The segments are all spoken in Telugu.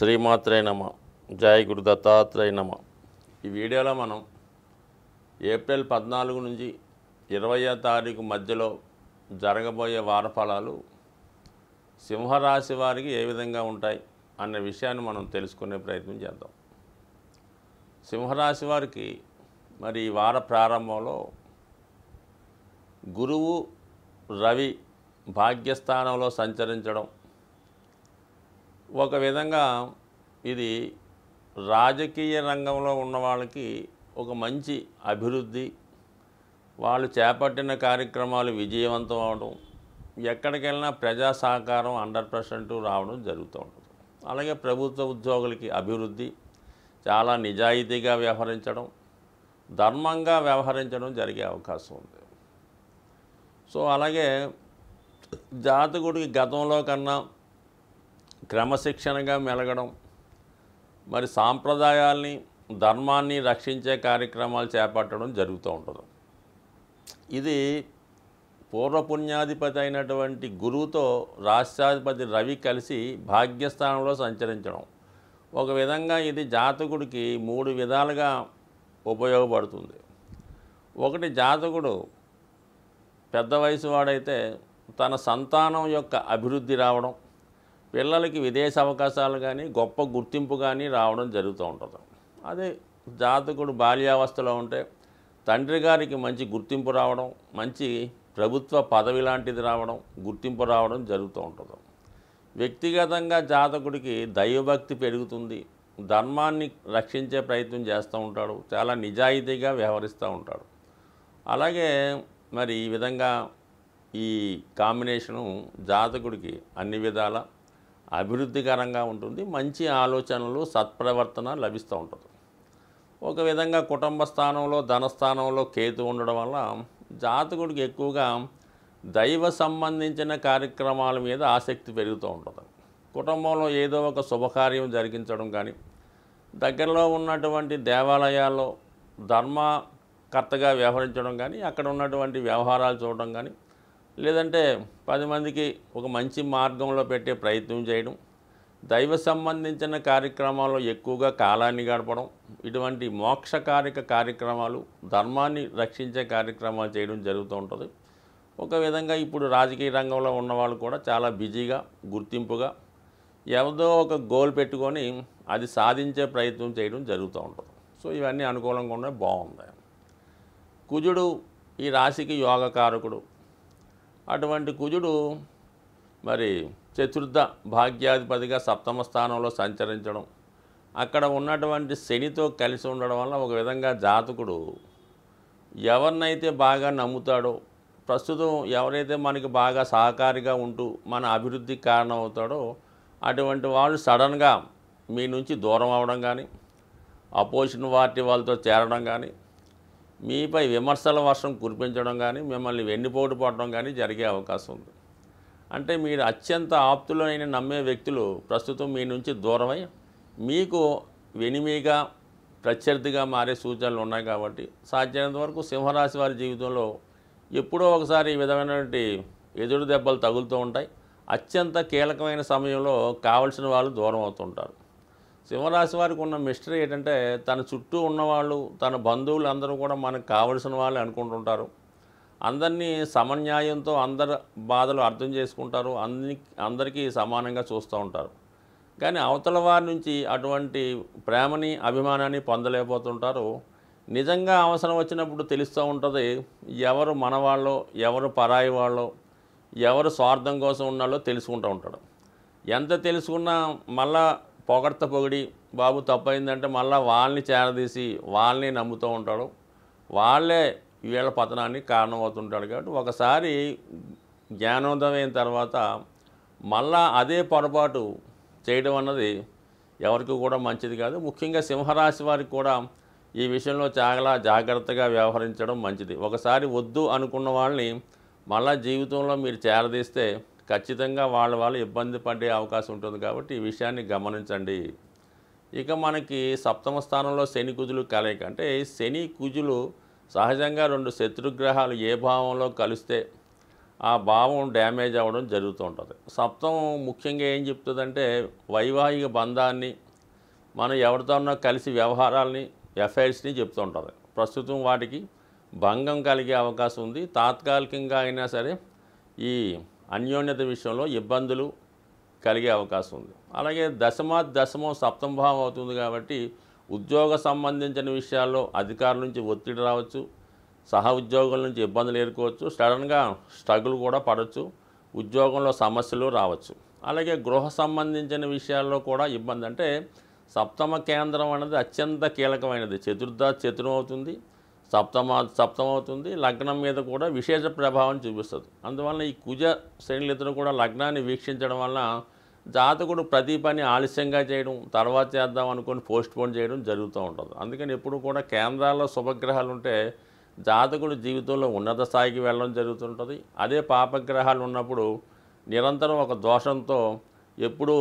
శ్రీమాత్రే నమ. జై గురు దత్తాత్రేయ నమ. ఈ వీడియోలో మనం ఏప్రిల్ 14 నుంచి 20వ తారీఖు మధ్యలో జరగబోయే వార ఫలాలు సింహరాశి వారికి ఏ విధంగా ఉంటాయి అనే విషయాన్ని మనం తెలుసుకునే ప్రయత్నం చేద్దాం. సింహరాశి వారికి మరి ఈ వార ప్రారంభంలో గురువు రవి భాగ్యస్థానంలో సంచరించడం ఒక విధంగా ఇది రాజకీయ రంగంలో ఉన్న వాళ్ళకి ఒక మంచి అభివృద్ధి, వాళ్ళు చేపట్టిన కార్యక్రమాలు విజయవంతం అవడం, ఎక్కడికి వెళ్ళినా ప్రజా సహకారం 100% రావడం జరుగుతూ ఉంటుంది. అలాగే ప్రభుత్వ ఉద్యోగులకి అభివృద్ధి, చాలా నిజాయితీగా వ్యవహరించడం, ధర్మంగా వ్యవహరించడం జరిగే అవకాశం ఉంది. సో అలాగే జాతకుడికి గతంలో కన్నా క్రమశిక్షణగా మెలగడం, మరి సాంప్రదాయాల్ని ధర్మాన్ని రక్షించే కార్యక్రమాలు చేపట్టడం జరుగుతూ ఉంటుంది. ఇది పూర్వపుణ్యాధిపతి అయినటువంటి గురువుతో రాష్ట్రాధిపతి రవి కలిసి భాగ్యస్థానంలో సంచరించడం ఒక విధంగా ఇది జాతకుడికి 3 విధాలుగా ఉపయోగపడుతుంది. ఒకటి, జాతకుడు పెద్ద వయసు వాడైతే తన సంతానం యొక్క అభివృద్ధి రావడం, పిల్లలకి విదేశ అవకాశాలు కానీ గొప్ప గుర్తింపు కానీ రావడం జరుగుతూ ఉంటుంది. అదే జాతకుడు బాల్యావస్థలో ఉంటే తండ్రి గారికి మంచి గుర్తింపు రావడం, మంచి ప్రభుత్వ పదవి లాంటిది రావడం, గుర్తింపు రావడం జరుగుతూ ఉంటుంది. వ్యక్తిగతంగా జాతకుడికి దైవభక్తి పెరుగుతుంది, ధర్మాన్ని రక్షించే ప్రయత్నం చేస్తూ ఉంటాడు, చాలా నిజాయితీగా వ్యవహరిస్తూ ఉంటాడు. అలాగే మరి ఈ విధంగా ఈ కాంబినేషను జాతకుడికి అన్ని విధాల అభివృద్ధికరంగా ఉంటుంది, మంచి ఆలోచనలు సత్ప్రవర్తన లభిస్తూ ఉంటుంది. ఒక విధంగా కుటుంబ స్థానంలో ధనస్థానంలో కేతు ఉండడం వల్ల జాతకుడికి ఎక్కువగా దైవ సంబంధించిన కార్యక్రమాల మీద ఆసక్తి పెరుగుతూ ఉంటుంది. కుటుంబంలో ఏదో ఒక శుభకార్యం జరిగించడం కానీ, దగ్గరలో ఉన్నటువంటి దేవాలయాల్లో ధర్మకర్తగా వ్యవహరించడం కానీ, అక్కడ ఉన్నటువంటి వ్యవహారాలు చూడడం కానీ, లేదంటే 10 మందికి ఒక మంచి మార్గంలో పెట్టే ప్రయత్నం చేయడం, దైవ సంబంధించిన కార్యక్రమాల్లో ఎక్కువగా కాలాన్ని గడపడం, ఇటువంటి మోక్షకారిక కార్యక్రమాలు, ధర్మాన్ని రక్షించే కార్యక్రమాలు చేయడం జరుగుతూ ఉంటుంది. ఒక విధంగా ఇప్పుడు రాజకీయ రంగంలో ఉన్నవాళ్ళు కూడా చాలా బిజీగా, గుర్తింపుగా ఏదో ఒక గోల్ పెట్టుకొని అది సాధించే ప్రయత్నం చేయడం జరుగుతూ ఉంటుంది. సో ఇవన్నీ అనుకూలంగా ఉన్నాయి, బాగున్నాయి. కుజుడు ఈ రాశికి యోగకారకుడు. అటువంటి కుజుడు మరి చతుర్థ భాగ్యాధిపతిగా 7వ స్థానంలో సంచరించడం, అక్కడ ఉన్నటువంటి శనితో కలిసి ఉండడం వల్ల ఒక విధంగా జాతకుడు ఎవరినైతే బాగా నమ్ముతాడో, ప్రస్తుతం ఎవరైతే మనకి బాగా సహకారిగా ఉంటూ మన అభివృద్ధికి కారణం అవుతాడో అటువంటి వాళ్ళు సడన్గా మీ నుంచి దూరం అవడం కానీ, అపోజిషన్ పార్టీ వాళ్ళతో చేరడం కానీ, మీపై విమర్శల వర్షం కురిపించడం కానీ, మిమ్మల్ని వెన్నుపోటు పడడం కానీ జరిగే అవకాశం ఉంది. అంటే మీరు అత్యంత ఆప్తులైన నమ్మే వ్యక్తులు ప్రస్తుతం మీ నుంచి దూరమై మీకు వెనిమిగా ప్రత్యర్థిగా మారే సూచనలు ఉన్నాయి. కాబట్టి సాధ్యమైనంత వరకు సింహరాశి వారి జీవితంలో ఎప్పుడో ఒకసారి ఈ విధమైనటువంటి ఎదురు దెబ్బలు తగులుతూ ఉంటాయి. అత్యంత కీలకమైన సమయంలో కావలసిన వాళ్ళు దూరం అవుతుంటారు. సింహరాశి వారికి ఉన్న మిస్టరీ ఏంటంటే తన చుట్టూ ఉన్నవాళ్ళు, తన బంధువులు అందరూ కూడా మనకు కావలసిన వాళ్ళు అనుకుంటుంటారు. అందరినీ సమన్యాయంతో అందరి బాధలు అర్థం చేసుకుంటారు, అందరికీ సమానంగా చూస్తూ ఉంటారు. కానీ అవతల వారి నుంచి అటువంటి ప్రేమని, అభిమానాన్ని పొందలేకపోతుంటారు. నిజంగా అవసరం వచ్చినప్పుడు తెలుస్తూ ఉంటుంది ఎవరు మనవాళ్ళో, ఎవరు పరాయి వాళ్ళో, ఎవరు స్వార్థం కోసం ఉన్నాలో తెలుసుకుంటూ ఉంటాడు. ఎంత తెలుసుకున్నా మళ్ళా పొగిడి బాబు తప్పైందంటే మళ్ళీ వాళ్ళని చేరదీసి వాళ్ళని నమ్ముతూ ఉంటాడు. వాళ్ళే వీళ్ళ పతనానికి కారణమవుతుంటాడు. కాబట్టి ఒకసారి జ్ఞానోదయం అయిన తర్వాత మళ్ళా అదే పొరపాటు చేయడం అన్నది ఎవరికి కూడా మంచిది కాదు. ముఖ్యంగా సింహరాశి వారికి కూడా ఈ విషయంలో చాలా జాగ్రత్తగా వ్యవహరించడం మంచిది. ఒకసారి వద్దు అనుకున్న వాళ్ళని మళ్ళా జీవితంలో మీరు చేరదీస్తే ఖచ్చితంగా వాళ్ళు ఇబ్బంది పడే అవకాశం ఉంటుంది. కాబట్టి ఈ విషయాన్ని గమనించండి. ఇక మనకి 7వ స్థానంలో శని కుజులు కలయిక. అంటే శని కుజులు సహజంగా 2 శత్రుగ్రహాలు ఏ భావంలో కలిస్తే ఆ భావం డ్యామేజ్ అవ్వడం జరుగుతూ ఉంటుంది. సప్తమం ముఖ్యంగా ఏం చెప్తుందంటే వైవాహిక బంధాన్ని, మనం ఎవరితోనో కలిసి వ్యవహారాల్ని, ఎఫైర్స్ని చెప్తూ ఉంటుంది. ప్రస్తుతం వాటికి భంగం కలిగే అవకాశం ఉంది. తాత్కాలికంగా అయినా సరే ఈ అన్యోన్యత విషయంలో ఇబ్బందులు కలిగే అవకాశం ఉంది. అలాగే దశమం సప్తమ భావం అవుతుంది కాబట్టి ఉద్యోగ సంబంధించిన విషయాల్లో అధికారుల నుంచి ఒత్తిడి రావచ్చు, సహ ఉద్యోగుల నుంచి ఇబ్బందులు ఎదుర్కోవచ్చు, సడన్గా స్ట్రగుల్ కూడా పడవచ్చు, ఉద్యోగంలో సమస్యలు రావచ్చు. అలాగే గృహ సంబంధించిన విషయాల్లో కూడా ఇబ్బంది. అంటే సప్తమ కేంద్రం అనేది అత్యంత కీలకమైనది. చతురం అవుతుంది, సప్తమం అవుతుంది, లగ్నం మీద కూడా విశేష ప్రభావం చూపిస్తుంది. అందువల్ల ఈ కుజ శనులిద్దరూ కూడా లగ్నాన్ని వీక్షించడం వల్ల జాతకుడు ప్రతి పని ఆలస్యంగా చేయడం, తర్వాత చేద్దాం అనుకొని పోస్ట్పోన్ చేయడం జరుగుతూ ఉంటుంది. అందుకని ఎప్పుడు కూడా కేంద్రాల్లో శుభగ్రహాలు ఉంటే జాతకుడు జీవితంలో ఉన్నత స్థాయికి వెళ్ళడం జరుగుతుంటుంది. అదే పాపగ్రహాలు ఉన్నప్పుడు నిరంతరం ఒక దోషంతో ఎప్పుడూ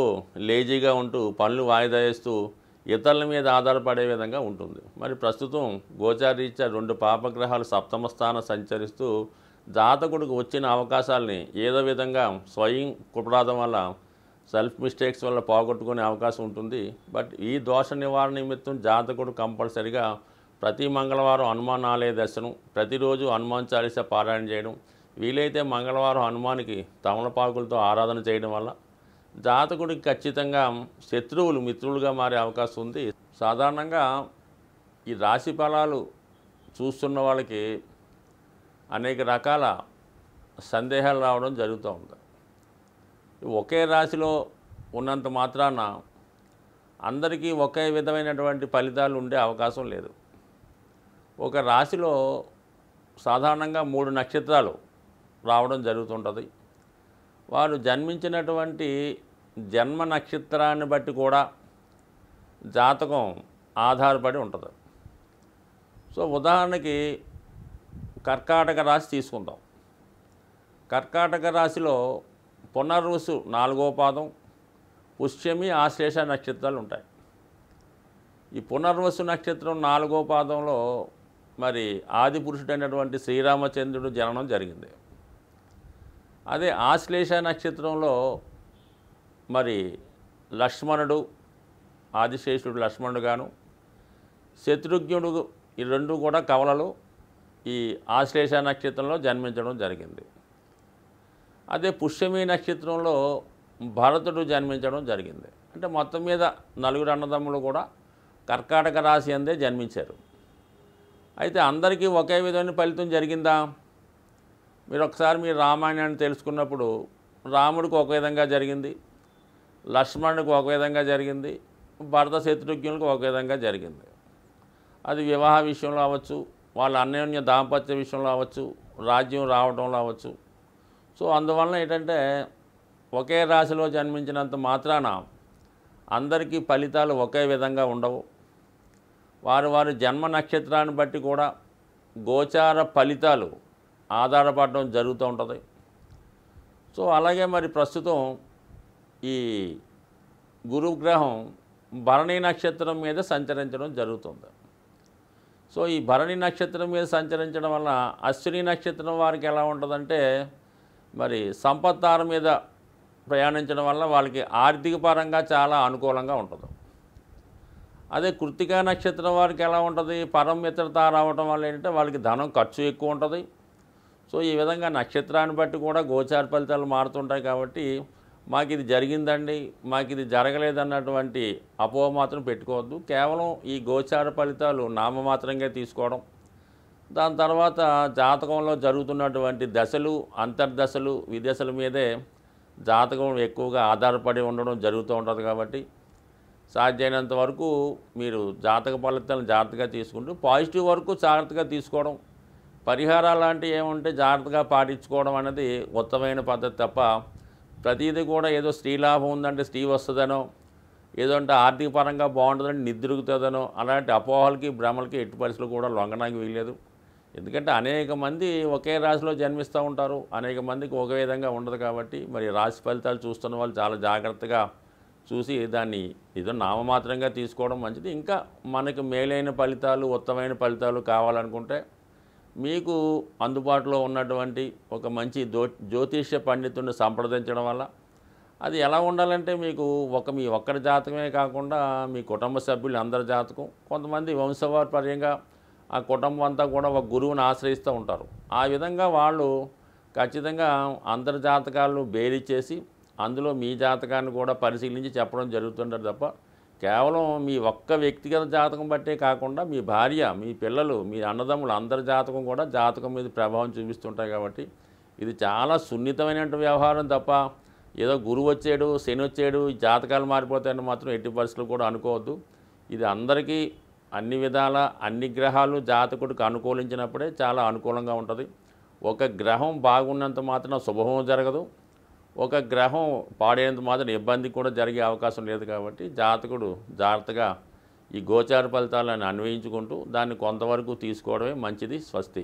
లేజీగా ఉంటూ పనులు వాయిదా వేస్తూ ఇతరుల మీద ఆధారపడే విధంగా ఉంటుంది. మరి ప్రస్తుతం గోచారీత్యా 2 పాపగ్రహాలు సప్తమ స్థానం సంచరిస్తూ జాతకుడికి వచ్చిన అవకాశాలని ఏదో విధంగా స్వయం కుపరాధం వల్ల, సెల్ఫ్ మిస్టేక్స్ వల్ల పోగొట్టుకునే అవకాశం ఉంటుంది. బట్ ఈ దోష నివారణ నిమిత్తం జాతకుడు కంపల్సరిగా ప్రతి మంగళవారం హనుమాన్ ఆలయ దర్శనం, ప్రతిరోజు హనుమాన్ చాలీసా పారాయణ చేయడం, వీలైతే మంగళవారం హనుమానికి తమలపాకులతో ఆరాధన చేయడం వల్ల జాతకుడికి ఖచ్చితంగా శత్రువులు మిత్రులుగా మారే అవకాశం ఉంది. సాధారణంగా ఈ రాశి ఫలాలు చూస్తున్న వాళ్ళకి అనేక రకాల సందేహాలు రావడం జరుగుతూ ఉంది. ఒకే రాశిలో ఉన్నంత మాత్రాన అందరికీ ఒకే విధమైనటువంటి ఫలితాలు ఉండే అవకాశం లేదు. ఒక రాశిలో సాధారణంగా 3 నక్షత్రాలు రావడం జరుగుతుంటుంది. వారు జన్మించినటువంటి జన్మ నక్షత్రాన్ని బట్టి కూడా జాతకం ఆధారపడి ఉంటుంది. సో ఉదాహరణకి కర్కాటక రాశి తీసుకుందాం. కర్కాటక రాశిలో పునర్వసు 4వ పాదం, పుష్యమి, ఆశ్లేష నక్షత్రాలు ఉంటాయి. ఈ పునర్వసు నక్షత్రం 4వ పాదంలో మరి ఆది పురుషుడైనటువంటి శ్రీరామచంద్రుడు జననం జరిగింది. అదే ఆశ్లేష నక్షత్రంలో మరి లక్ష్మణుడు, ఆదిశేషుడు లక్ష్మణుడు గాను, శత్రుఘ్నుడు, ఈ 2 కూడా కవలలు ఈ ఆశ్లేష నక్షత్రంలో జన్మించడం జరిగింది. అదే పుష్యమి నక్షత్రంలో భరతుడు జన్మించడం జరిగింది. అంటే మొత్తం మీద 4 అన్నదమ్ములు కూడా కర్కాటక రాశి అందే జన్మించారు. అయితే అందరికీ ఒకే విధమైన ఫలితం జరిగిందా? మీరు ఒకసారి రామాయణాన్ని తెలుసుకున్నప్పుడు రాముడికి ఒక విధంగా జరిగింది, లక్ష్మణుడికి ఒక విధంగా జరిగింది, భరత శత్రుఘ్నులకు ఒక విధంగా జరిగింది. అది వివాహ విషయంలో అవ్వచ్చు, వాళ్ళ అన్యోన్య దాంపత్య విషయంలో అవ్వచ్చు, రాజ్యం రావడంలో అవ్వచ్చు. సో అందువలన ఏంటంటే ఒకే రాశిలో జన్మించినంత మాత్రాన అందరికీ ఫలితాలు ఒకే విధంగా ఉండవు. వారి జన్మ నక్షత్రాన్ని బట్టి కూడా గోచార ఫలితాలు ఆధారపడడం జరుగుతూ ఉంటుంది. సో అలాగే మరి ప్రస్తుతం ఈ గురుగ్రహం భరణి నక్షత్రం మీద సంచరించడం జరుగుతుంది. సో ఈ భరణి నక్షత్రం మీద సంచరించడం వల్ల అశ్విని నక్షత్రం వారికి ఎలా ఉంటుందంటే మరి సంపత్తార మీద ప్రయాణించడం వల్ల వాళ్ళకి ఆర్థిక పరంగా చాలా అనుకూలంగా ఉంటుంది. అదే కృత్తికా నక్షత్రం వారికి ఎలా ఉంటుంది, పరమిత్రత రావడం వల్ల ఏంటంటే వాళ్ళకి ధనం ఖర్చు ఎక్కువ ఉంటుంది. సో ఈ విధంగా నక్షత్రాన్ని బట్టి కూడా గోచార ఫలితాలు మారుతుంటాయి. కాబట్టి మాకు ఇది జరిగిందండి, మాకు ఇది జరగలేదన్నటువంటి అపోహ మాత్రం పెట్టుకోవద్దు. కేవలం ఈ గోచార ఫలితాలు నామమాత్రంగా తీసుకోవడం, దాని తర్వాత జాతకంలో జరుగుతున్నటువంటి దశలు, అంతర్దశలు, విదశల మీదే జాతకం ఎక్కువగా ఆధారపడి ఉండడం జరుగుతూ ఉంటుంది. కాబట్టి సాధ్యమైనంత వరకు మీరు జాతక ఫలితాలను జాగ్రత్తగా తీసుకుంటూ పాజిటివ్ వరకు జాగ్రత్తగా తీసుకోవడం, పరిహారాలు లాంటివి ఏముంటే జాగ్రత్తగా పాటించుకోవడం అనేది ఉత్తమమైన పద్ధతి తప్ప ప్రతిదీ కూడా ఏదో స్త్రీ లాభం ఉందంటే స్త్రీ వస్తుందనో, ఏదో అంటే ఆర్థిక పరంగా బాగుంటుందంటే నిద్రుగుతుందనో అలాంటి అపోహలకి భ్రమలకి ఎట్టి పరిస్థితులు కూడా లొంగడానికి వీల్లేదు. ఎందుకంటే అనేక మంది ఒకే రాశిలో జన్మిస్తూ ఉంటారు, అనేక మందికి ఒక విధంగా ఉండదు. కాబట్టి మరి రాశి ఫలితాలు చూస్తున్న వాళ్ళు చాలా జాగ్రత్తగా చూసి దాన్ని ఏదో నామమాత్రంగా తీసుకోవడం మంచిది. ఇంకా మనకు మేలైన ఫలితాలు, ఉత్తమమైన ఫలితాలు కావాలనుకుంటే మీకు అందుబాటులో ఉన్నటువంటి ఒక మంచి జ్యోతిష్య పండితుడిని సంప్రదించడం వల్ల అది ఎలా ఉండాలంటే మీకు మీ ఒక్కరి జాతకమే కాకుండా మీ కుటుంబ సభ్యులు అందరి జాతకం, కొంతమంది వంశపారంపర్యంగా ఆ కుటుంబం అంతా కూడా ఒక గురువుని ఆశ్రయిస్తూ ఉంటారు. ఆ విధంగా వాళ్ళు ఖచ్చితంగా అందరి జాతకాలను బేరీ చేసి అందులో మీ జాతకాన్ని కూడా పరిశీలించి చెప్పడం జరుగుతుంటారు తప్ప కేవలం మీ ఒక్క వ్యక్తిగత జాతకం బట్టే కాకుండా మీ భార్య, మీ పిల్లలు, మీ అన్నదమ్ములు అందరి జాతకం కూడా జాతకం మీద ప్రభావం చూపిస్తుంటాయి. కాబట్టి ఇది చాలా సున్నితమైనటువంటి వ్యవహారం తప్ప ఏదో గురువు వచ్చాడు, శని వచ్చాడు, ఈ జాతకాలు మారిపోతాయని మాత్రం ఎట్టి పరిస్థితులు కూడా అనుకోవద్దు. ఇది అందరికీ అన్ని విధాల అన్ని గ్రహాలు జాతకుడికి అనుకూలించినప్పుడే చాలా అనుకూలంగా ఉంటుంది. ఒక గ్రహం బాగున్నంత మాత్రం శుభం జరగదు, ఒక గ్రహం పాడైనంత మాత్రం ఇబ్బంది కూడా జరిగే అవకాశం లేదు. కాబట్టి జాతకుడు జాగ్రత్తగా ఈ గోచార ఫలితాలను అన్వయించుకుంటూ దాన్ని కొంతవరకు తీసుకోవడమే మంచిది. స్వస్తి.